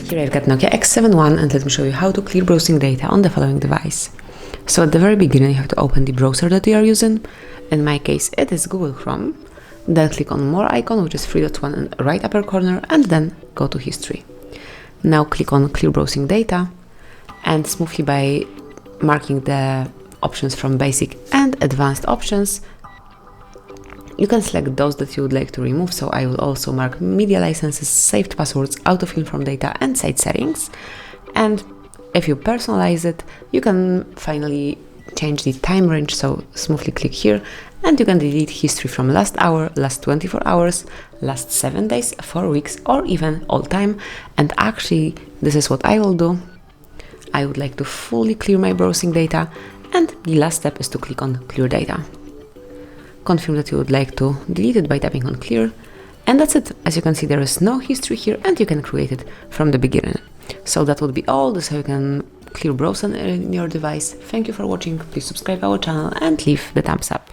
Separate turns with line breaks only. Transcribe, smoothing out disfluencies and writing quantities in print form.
Here I've got NOKIA X71 and let me show you how to clear browsing data on the following device. So at the very beginning you have to open the browser that you are using. In my case it is Google Chrome. Then click on more icon, which is 3.1 in the right upper corner, and then go to history. Now click on clear browsing data and smoothly by marking the options from basic and advanced options, you can select those that you would like to remove. So I will also mark media licenses, saved passwords, autofill from data, and site settings. And if you personalize it, you can finally change the time range. So smoothly click here and you can delete history from last hour, last 24 hours, last 7 days, 4 weeks, or even all time. And actually, this is what I will do. I would like to fully clear my browsing data, and the last step is to click on clear data. Confirm that you would like to delete it by tapping on clear, and that's it. As you can see, there is no history here and you can create it from the beginning. So that would be all. This is how you can clear browsing in your device. Thank you for watching. Please subscribe our channel and leave the thumbs up.